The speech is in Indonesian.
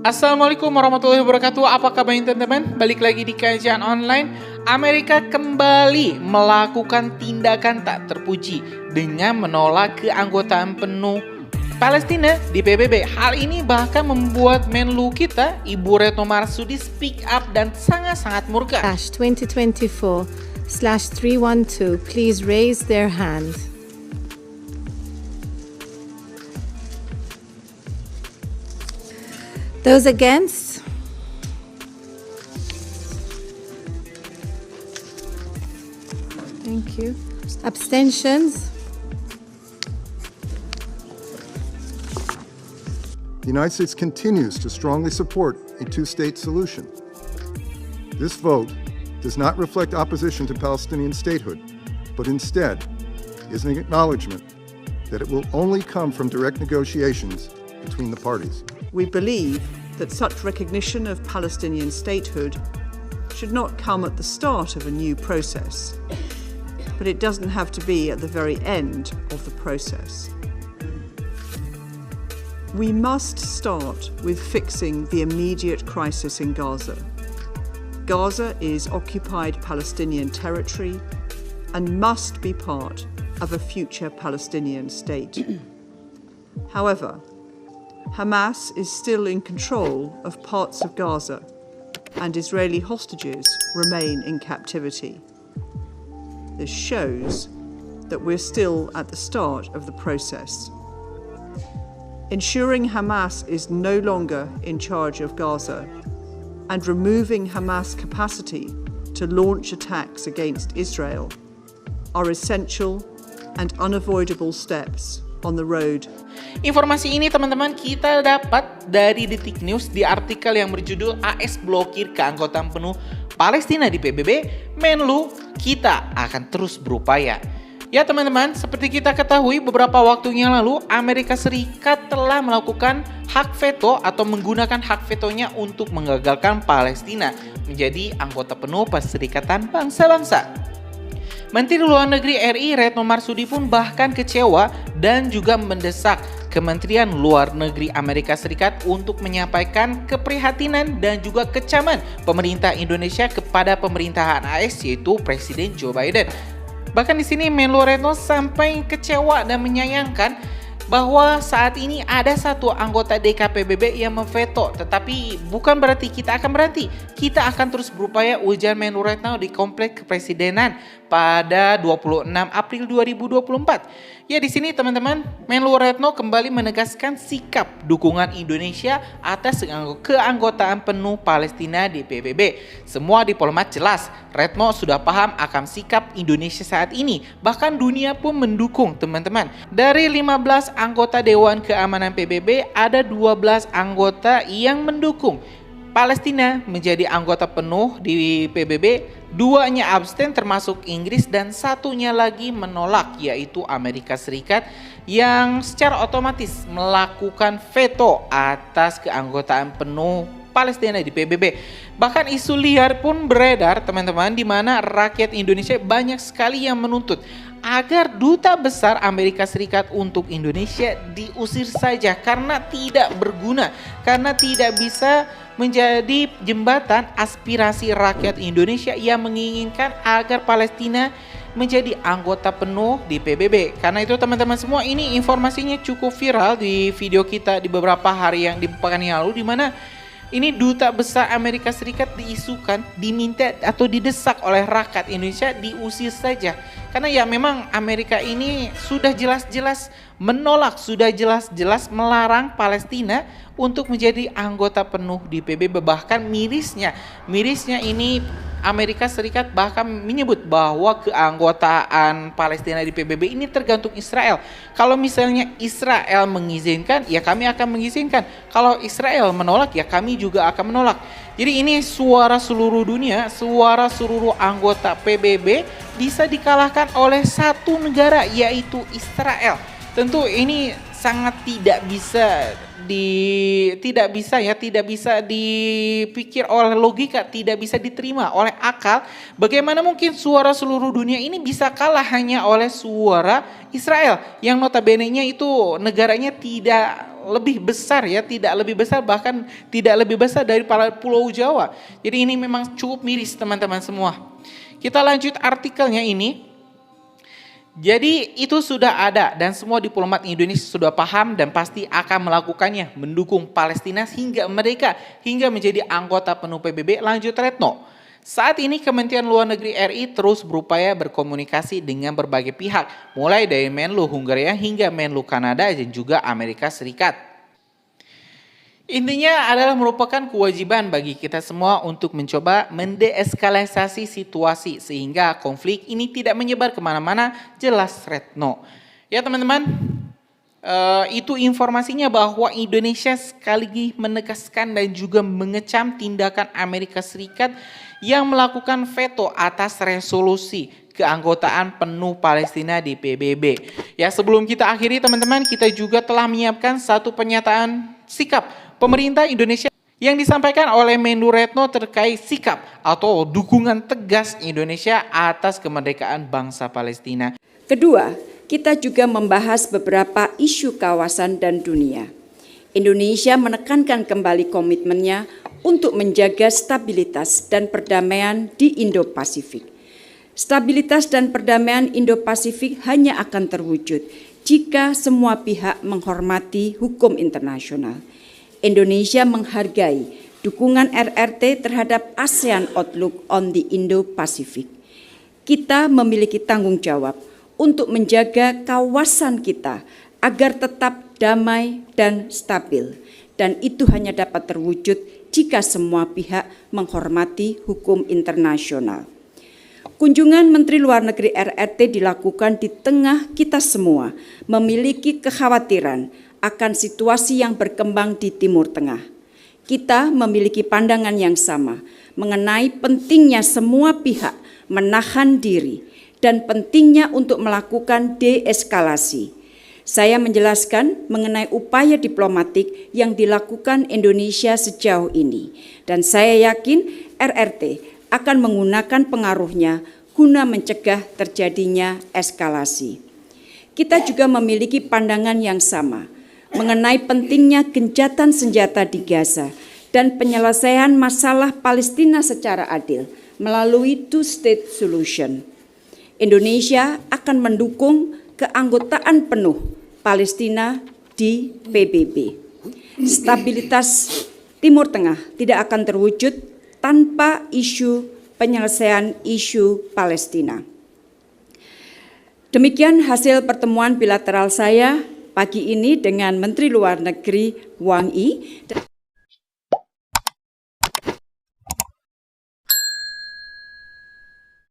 Assalamualaikum warahmatullahi wabarakatuh. Apa kabarnya teman-teman? Balik lagi di kajian online. Amerika kembali melakukan tindakan tak terpuji dengan menolak keanggotaan penuh Palestina di PBB. Hal ini bahkan membuat Menlu kita, Ibu Retno Marsudi, speak up dan sangat-sangat murka. 2024/312, please raise their hand. Those against? Thank you. Abstentions? The United States continues to strongly support a two-state solution. This vote does not reflect opposition to Palestinian statehood, but instead is an acknowledgement that it will only come from direct negotiations between the parties. We believe that such recognition of Palestinian statehood should not come at the start of a new process, but it doesn't have to be at the very end of the process. We must start with fixing the immediate crisis in Gaza. Gaza is occupied Palestinian territory and must be part of a future Palestinian state. However, Hamas is still in control of parts of Gaza, and Israeli hostages remain in captivity. This shows that we're still at the start of the process. Ensuring Hamas is no longer in charge of Gaza and removing Hamas' capacity to launch attacks against Israel are essential and unavoidable steps on the road. Informasi ini teman-teman kita dapat dari Detik News di artikel yang berjudul AS blokir keanggotaan penuh Palestina di PBB, Menlu kita akan terus berupaya. Ya teman-teman, seperti kita ketahui beberapa waktu yang lalu Amerika Serikat telah melakukan hak veto atau menggunakan hak vetonya untuk menggagalkan Palestina menjadi anggota penuh Perserikatan Bangsa-Bangsa. Menteri Luar Negeri RI Retno Marsudi pun bahkan kecewa dan juga mendesak Kementerian Luar Negeri Amerika Serikat untuk menyampaikan keprihatinan dan juga kecaman pemerintah Indonesia kepada pemerintahan AS, yaitu Presiden Joe Biden. Bahkan di sini Menlu Retno sampai kecewa dan menyayangkan bahwa saat ini ada satu anggota DKPBB yang memveto, tetapi bukan berarti kita akan berhenti. Kita akan terus berupaya, ujar Menlu Retno di Kompleks Kepresidenan pada 26 April 2024. Ya di sini teman-teman, Menlu Retno kembali menegaskan sikap dukungan Indonesia atas keanggotaan penuh Palestina di PBB. Semua diplomat jelas, Retno sudah paham akan sikap Indonesia saat ini. Bahkan dunia pun mendukung teman-teman. Dari 15 anggota Dewan Keamanan PBB, ada 12 anggota yang mendukung Palestina menjadi anggota penuh di PBB. 2-nya abstain termasuk Inggris dan 1-nya lagi menolak, yaitu Amerika Serikat yang secara otomatis melakukan veto atas keanggotaan penuh Palestina di PBB. Bahkan isu liar pun beredar teman-teman, di mana rakyat Indonesia banyak sekali yang menuntut agar duta besar Amerika Serikat untuk Indonesia diusir saja karena tidak berguna, karena tidak bisa menjadi jembatan aspirasi rakyat Indonesia yang menginginkan agar Palestina menjadi anggota penuh di PBB. Karena itu teman-teman semua, ini informasinya cukup viral di video kita di beberapa hari yang di pekan yang lalu, di mana ini duta besar Amerika Serikat diisukan, diminta atau didesak oleh rakyat Indonesia diusir saja. Karena ya memang Amerika ini sudah jelas-jelas menolak, sudah jelas-jelas melarang Palestina untuk menjadi anggota penuh di PBB. Bahkan mirisnya ini Amerika Serikat bahkan menyebut bahwa keanggotaan Palestina di PBB ini tergantung Israel. Kalau misalnya Israel mengizinkan, ya kami akan mengizinkan. Kalau Israel menolak, ya kami juga akan menolak. Jadi ini suara seluruh dunia, suara seluruh anggota PBB bisa dikalahkan oleh satu negara, yaitu Israel. Tentu ini sangat tidak bisa tidak bisa dipikir oleh logika, tidak bisa diterima oleh akal. Bagaimana mungkin suara seluruh dunia ini bisa kalah hanya oleh suara Israel yang notabene-nya itu negaranya tidak lebih besar ya, tidak lebih besar, bahkan tidak lebih besar dari Pulau Jawa. Jadi ini memang cukup miris teman-teman semua. Kita lanjut artikelnya ini. Jadi itu sudah ada dan semua diplomat Indonesia sudah paham dan pasti akan melakukannya, mendukung Palestina hingga menjadi anggota penuh PBB. Lanjut Retno. Saat ini Kementerian Luar Negeri RI terus berupaya berkomunikasi dengan berbagai pihak, mulai dari Menlu Hungaria hingga Menlu Kanada dan juga Amerika Serikat. Intinya adalah merupakan kewajiban bagi kita semua untuk mencoba mendeeskalasi situasi sehingga konflik ini tidak menyebar kemana-mana, jelas Retno. Ya teman-teman, itu informasinya bahwa Indonesia sekali menegaskan dan juga mengecam tindakan Amerika Serikat yang melakukan veto atas resolusi keanggotaan penuh Palestina di PBB. Ya sebelum kita akhiri teman-teman, kita juga telah menyiapkan satu pernyataan sikap pemerintah Indonesia yang disampaikan oleh Menlu Retno terkait sikap atau dukungan tegas Indonesia atas kemerdekaan bangsa Palestina. Kedua, kita juga membahas beberapa isu kawasan dan dunia. Indonesia menekankan kembali komitmennya untuk menjaga stabilitas dan perdamaian di Indo-Pasifik. Stabilitas dan perdamaian Indo-Pasifik hanya akan terwujud jika semua pihak menghormati hukum internasional. Indonesia menghargai dukungan RRT terhadap ASEAN Outlook on the Indo-Pacific. Kita memiliki tanggung jawab untuk menjaga kawasan kita agar tetap damai dan stabil, dan itu hanya dapat terwujud jika semua pihak menghormati hukum internasional. Kunjungan Menteri Luar Negeri RRT dilakukan di tengah kita semua memiliki kekhawatiran akan situasi yang berkembang di Timur Tengah. Kita memiliki pandangan yang sama mengenai pentingnya semua pihak menahan diri dan pentingnya untuk melakukan deeskalasi. Saya menjelaskan mengenai upaya diplomatik yang dilakukan Indonesia sejauh ini, dan saya yakin RRT akan menggunakan pengaruhnya guna mencegah terjadinya eskalasi. Kita juga memiliki pandangan yang sama mengenai pentingnya gencatan senjata di Gaza dan penyelesaian masalah Palestina secara adil melalui two-state solution. Indonesia akan mendukung keanggotaan penuh Palestina di PBB. Stabilitas Timur Tengah tidak akan terwujud tanpa penyelesaian isu Palestina. Demikian hasil pertemuan bilateral saya pagi ini dengan Menteri Luar Negeri Wang Yi.